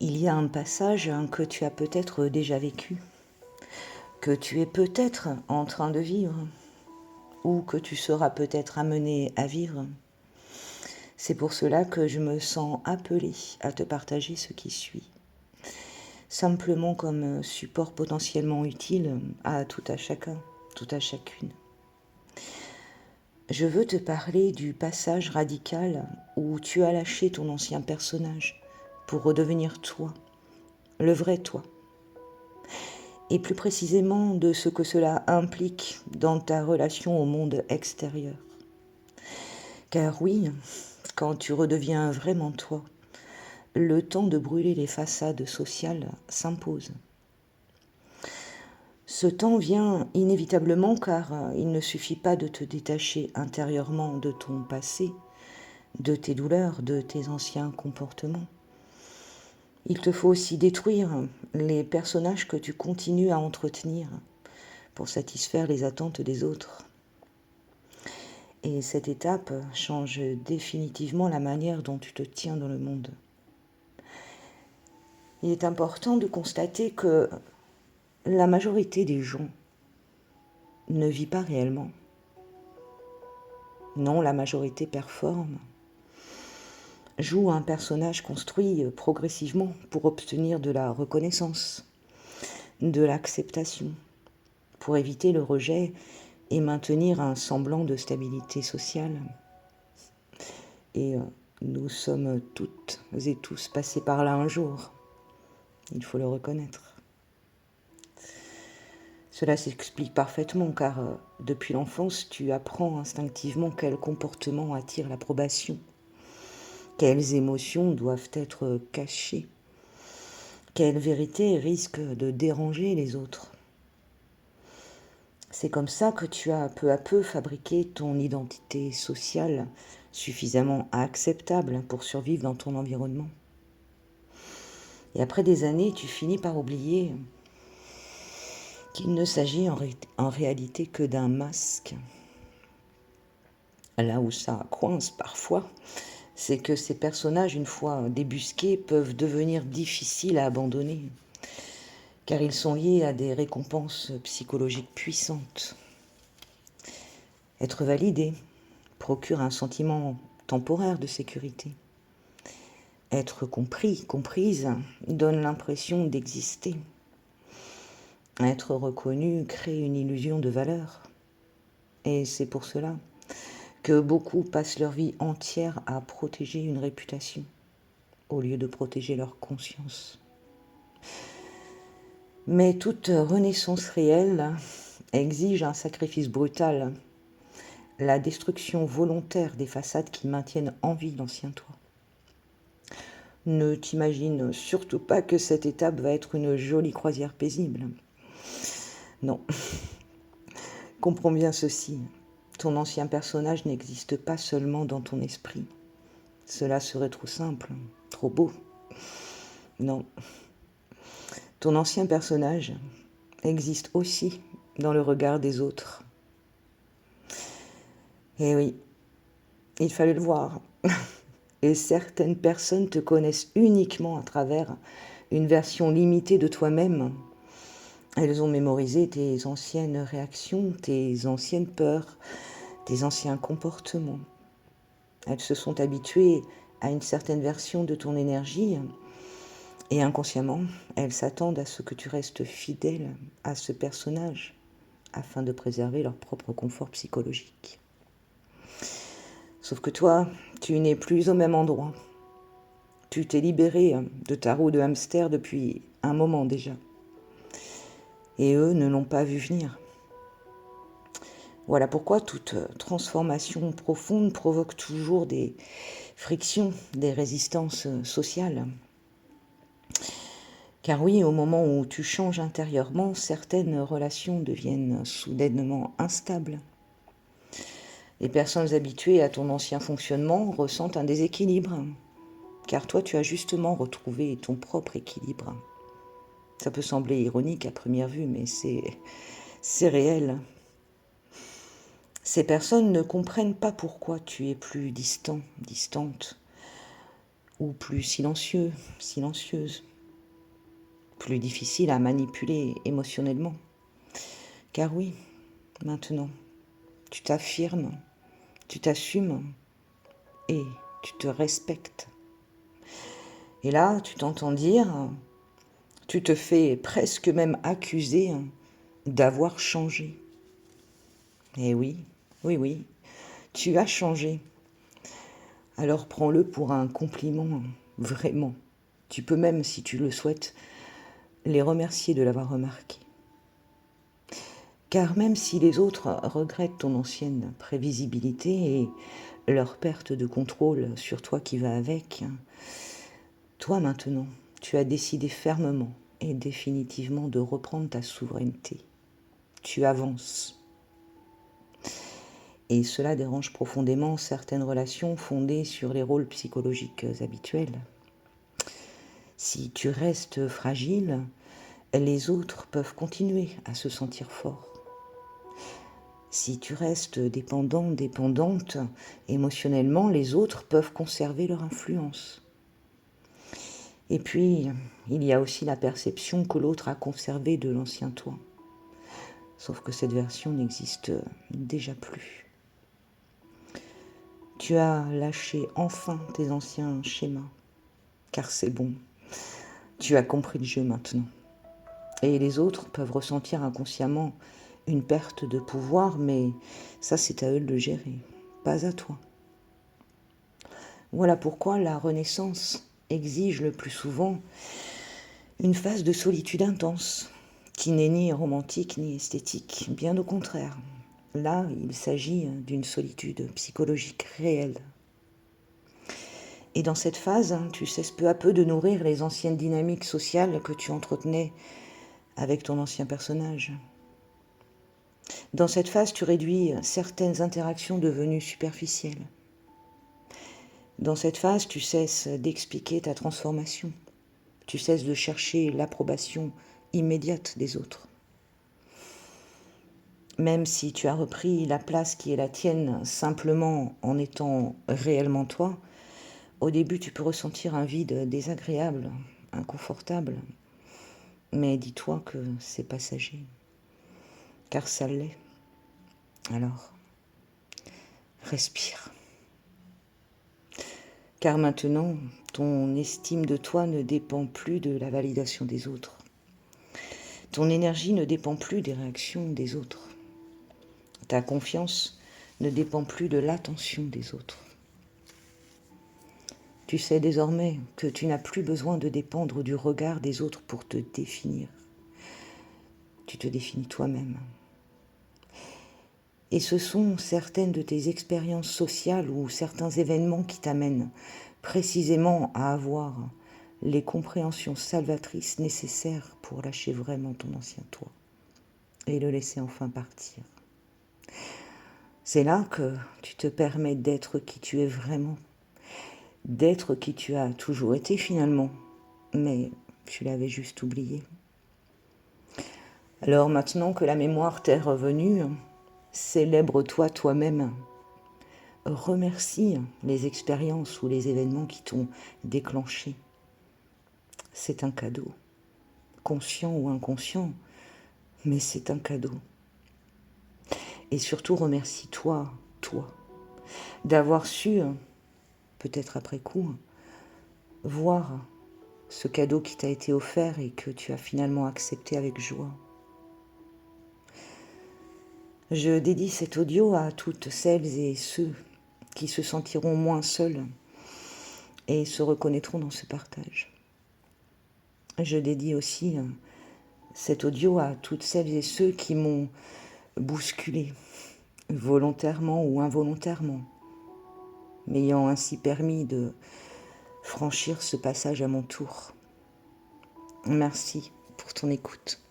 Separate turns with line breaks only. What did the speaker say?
Il y a un passage que tu as peut-être déjà vécu, que tu es peut-être en train de vivre, ou que tu seras peut-être amené à vivre. C'est pour cela que je me sens appelée à te partager ce qui suit, simplement comme support potentiellement utile à tout à chacun, tout à chacune. Je veux te parler du passage radical où tu as lâché ton ancien personnage pour redevenir toi, le vrai toi. Et plus précisément de ce que cela implique dans ta relation au monde extérieur. Car oui, quand tu redeviens vraiment toi, le temps de brûler les façades sociales s'impose. Ce temps vient inévitablement car il ne suffit pas de te détacher intérieurement de ton passé, de tes douleurs, de tes anciens comportements. Il te faut aussi détruire les personnages que tu continues à entretenir pour satisfaire les attentes des autres. Et cette étape change définitivement la manière dont tu te tiens dans le monde. Il est important de constater que la majorité des gens ne vit pas réellement. Non, la majorité performe, joue un personnage construit progressivement pour obtenir de la reconnaissance, de l'acceptation, pour éviter le rejet et maintenir un semblant de stabilité sociale. Et nous sommes toutes et tous passés par là un jour. Il faut le reconnaître. Cela s'explique parfaitement car depuis l'enfance, tu apprends instinctivement quels comportements attirent l'approbation, quelles émotions doivent être cachées, quelles vérités risquent de déranger les autres. C'est comme ça que tu as peu à peu fabriqué ton identité sociale suffisamment acceptable pour survivre dans ton environnement. Et après des années, tu finis par oublier qu'il ne s'agit en réalité que d'un masque. Là où ça coince parfois, c'est que ces personnages, une fois débusqués, peuvent devenir difficiles à abandonner, car ils sont liés à des récompenses psychologiques puissantes. Être validé procure un sentiment temporaire de sécurité. Être compris, comprise, donne l'impression d'exister. Être reconnu crée une illusion de valeur. Et c'est pour cela que beaucoup passent leur vie entière à protéger une réputation, au lieu de protéger leur conscience. Mais toute renaissance réelle exige un sacrifice brutal, la destruction volontaire des façades qui maintiennent en vie l'ancien toi. Ne t'imagine surtout pas que cette étape va être une jolie croisière paisible. Non. Comprends bien ceci. Ton ancien personnage n'existe pas seulement dans ton esprit. Cela serait trop simple, trop beau. Non. Ton ancien personnage existe aussi dans le regard des autres. Et oui, il fallait le voir. Et certaines personnes te connaissent uniquement à travers une version limitée de toi-même. Elles ont mémorisé tes anciennes réactions, tes anciennes peurs, tes anciens comportements. Elles se sont habituées à une certaine version de ton énergie et inconsciemment, elles s'attendent à ce que tu restes fidèle à ce personnage afin de préserver leur propre confort psychologique. Sauf que toi, tu n'es plus au même endroit. Tu t'es libéré de ta roue de hamster depuis un moment déjà. Et eux ne l'ont pas vu venir. Voilà pourquoi toute transformation profonde provoque toujours des frictions, des résistances sociales. Car oui, au moment où tu changes intérieurement, certaines relations deviennent soudainement instables. Les personnes habituées à ton ancien fonctionnement ressentent un déséquilibre, car toi tu as justement retrouvé ton propre équilibre. Ça peut sembler ironique à première vue, mais c'est réel. Ces personnes ne comprennent pas pourquoi tu es plus distant, distante, ou plus silencieux, silencieuse. plus difficile à manipuler émotionnellement. Car oui, maintenant, tu t'affirmes, tu t'assumes et tu te respectes. Et là, tu t'entends dire, tu te fais presque même accuser d'avoir changé. Et oui, oui, oui, tu as changé. Alors prends-le pour un compliment, vraiment. Tu peux même, si tu le souhaites, les remercier de l'avoir remarqué. Car même si les autres regrettent ton ancienne prévisibilité et leur perte de contrôle sur toi qui va avec, toi maintenant, tu as décidé fermement et définitivement de reprendre ta souveraineté. Tu avances. Et cela dérange profondément certaines relations fondées sur les rôles psychologiques habituels. Si tu restes fragile, les autres peuvent continuer à se sentir forts. Si tu restes dépendant, dépendante, émotionnellement, les autres peuvent conserver leur influence. Et puis, il y a aussi la perception que l'autre a conservé de l'ancien toi. Sauf que cette version n'existe déjà plus. Tu as lâché enfin tes anciens schémas, car c'est bon. Tu as compris le jeu maintenant. Et les autres peuvent ressentir inconsciemment une perte de pouvoir, mais ça c'est à eux de le gérer, pas à toi. Voilà pourquoi la renaissance exige le plus souvent une phase de solitude intense, qui n'est ni romantique ni esthétique, bien au contraire. Là, il s'agit d'une solitude psychologique réelle. Et dans cette phase, tu cesses peu à peu de nourrir les anciennes dynamiques sociales que tu entretenais avec ton ancien personnage. Dans cette phase, tu réduis certaines interactions devenues superficielles. Dans cette phase, tu cesses d'expliquer ta transformation. Tu cesses de chercher l'approbation immédiate des autres. Même si tu as repris la place qui est la tienne simplement en étant réellement toi, au début tu peux ressentir un vide désagréable, inconfortable. Mais dis-toi que c'est passager, car ça l'est. Alors, respire. Car maintenant, ton estime de toi ne dépend plus de la validation des autres. Ton énergie ne dépend plus des réactions des autres. Ta confiance ne dépend plus de l'attention des autres. Tu sais désormais que tu n'as plus besoin de dépendre du regard des autres pour te définir. Tu te définis toi-même. Et ce sont certaines de tes expériences sociales ou certains événements qui t'amènent précisément à avoir les compréhensions salvatrices nécessaires pour lâcher vraiment ton ancien toi et le laisser enfin partir. C'est là que tu te permets d'être qui tu es vraiment, d'être qui tu as toujours été finalement, mais tu l'avais juste oublié. Alors maintenant que la mémoire t'est revenue, célèbre-toi toi-même. Remercie les expériences ou les événements qui t'ont déclenché. C'est un cadeau, conscient ou inconscient, mais c'est un cadeau. Et surtout remercie-toi, toi, d'avoir su, peut-être après coup, voir ce cadeau qui t'a été offert et que tu as finalement accepté avec joie. Je dédie cet audio à toutes celles et ceux qui se sentiront moins seuls et se reconnaîtront dans ce partage. Je dédie aussi cet audio à toutes celles et ceux qui m'ont bousculé, volontairement ou involontairement, m'ayant ainsi permis de franchir ce passage à mon tour. Merci pour ton écoute.